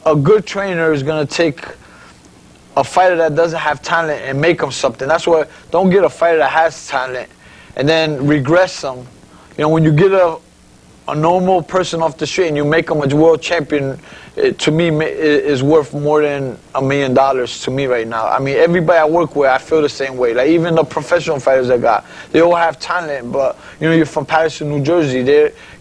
a good trainer is gonna take a fighter that doesn't have talent and make him something. That's why don't get a fighter that has talent and then regress them. You know, when you get a normal person off the street and you make him a world champion, to me is worth more than $1 million to me right now. I mean, everybody I work with, I feel the same way. Like even the professional fighters I got, they all have talent, but you know, you're from Patterson, New Jersey.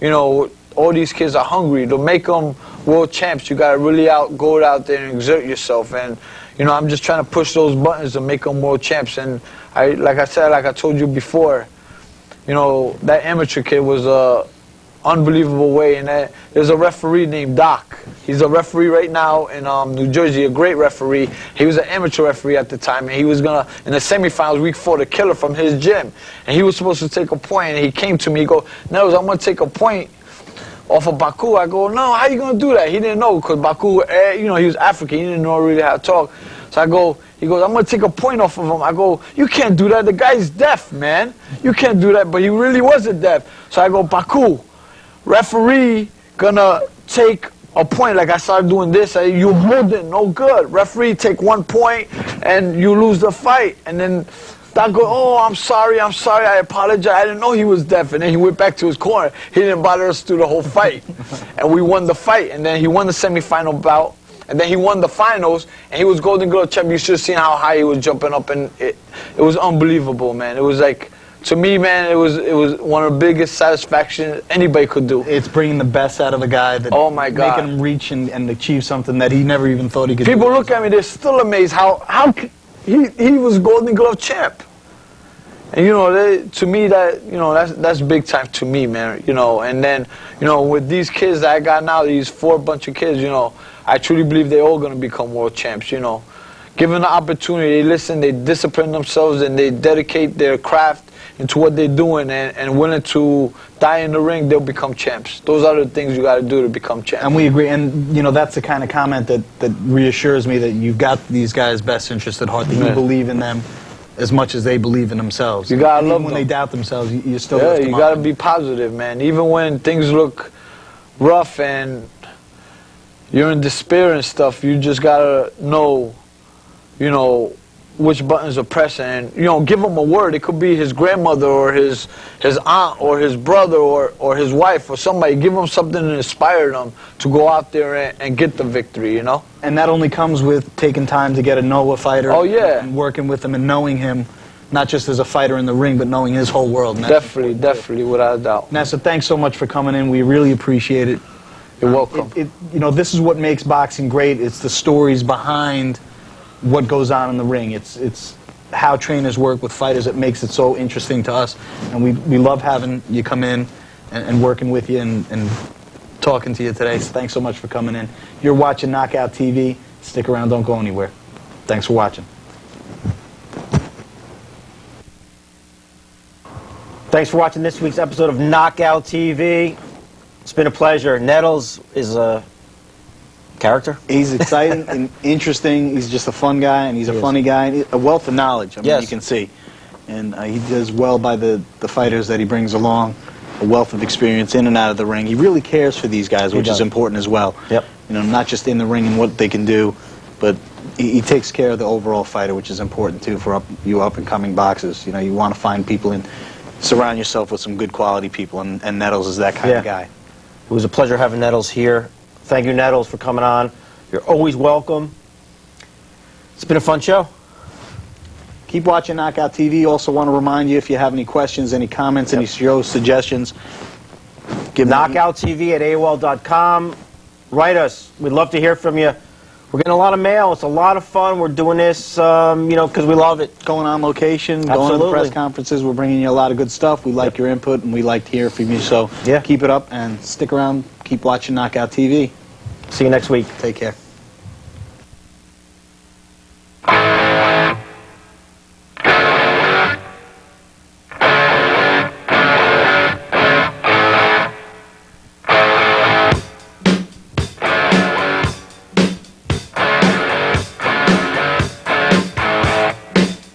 You know, all these kids are hungry to make them world champs. You gotta really go out there and exert yourself. And you know, I'm just trying to push those buttons to make them world champs. And like I told you before, you know, that amateur kid was a unbelievable way. And there's a referee named Doc. He's a referee right now in New Jersey, a great referee. He was an amateur referee at the time, and he was gonna, in the semifinals, we fought a killer from his gym, and he was supposed to take a point. And he came to me, he go, Nettles, I'm gonna take a point off of Baku. I go, no, how you gonna do that? He didn't know, because Baku, you know, he was African, he didn't know really how to talk. So I go, he goes, I'm gonna take a point off of him. I go, you can't do that, the guy's deaf, man. You can't do that, but he really wasn't deaf. So I go, Baku, referee gonna take a point. Like I started doing this, you hold it, no good. Referee take 1 point and you lose the fight. And then Doc go, oh, I'm sorry, I apologize. I didn't know he was deaf. And then he went back to his corner. He didn't bother us through the whole fight. And we won the fight. And then he won the semifinal bout. And then he won the finals, and he was Golden Glove champion. You should have seen how high he was jumping up, and it was unbelievable, man. It was like, to me, man, it was one of the biggest satisfaction anybody could do. It's bringing the best out of a guy, that oh my God, making him reach and achieve something that he never even thought he could do. People look at me, they're still amazed how he was Golden Glove champ. And you know, to me, that's big time to me, man. You know, and then with these kids that I got now, these bunch of kids, you know, I truly believe they're all gonna become world champs. You know, given the opportunity, they listen, they discipline themselves, and they dedicate their craft into what they're doing, and willing to die in the ring, they'll become champs. Those are the things you got to do to become champs. And we agree. And you know, that's the kind of comment that reassures me that you've got these guys' best interest at heart. That you believe in them as much as they believe in themselves. You gotta love them. When they doubt themselves, you still lift them you up. gotta be positive, man. Even when things look rough and you're in despair and stuff, you just gotta know, you know, which buttons are pressing. And, you know, give him a word. It could be his grandmother or his aunt or his brother or his wife or somebody. Give him something to inspire them to go out there and get the victory, you know? And that only comes with taking time to get to know a fighter. Oh, yeah. And working with him and knowing him, not just as a fighter in the ring, but knowing his whole world. Definitely, without a doubt. Nasser, thanks so much for coming in. We really appreciate it. You're welcome. You know, this is what makes boxing great. It's the stories behind what goes on in the ring. It's how trainers work with fighters that makes it so interesting to us. And we love having you come in and working with you and talking to you today. So thanks so much for coming in. You're watching Knockout TV. Stick around, don't go anywhere. Thanks for watching. Thanks for watching this week's episode of Knockout TV. It's been a pleasure. Nettles is a character. He's exciting and interesting. He's just a fun guy, and he's a funny guy. A wealth of knowledge, I mean, you can see. And he does well by the fighters that he brings along. A wealth of experience in and out of the ring. He really cares for these guys, which is important as well. Yep. You know, not just in the ring and what they can do, but he takes care of the overall fighter, which is important too for you up-and-coming boxers. You know, you want to find people and surround yourself with some good quality people, and Nettles is that kind of guy. It was a pleasure having Nettles here. Thank you, Nettles, for coming on. You're always welcome. It's been a fun show. Keep watching Knockout TV. Also want to remind you, if you have any questions, any comments, any show suggestions, give Knockout TV at AOL.com. Write us. We'd love to hear from you. We're getting a lot of mail. It's a lot of fun. We're doing this, you know, because we love it. Going on location, going to the press conferences. We're bringing you a lot of good stuff. We like your input, and we like to hear from you. So keep it up and stick around. Keep watching Knockout TV. See you next week. Take care.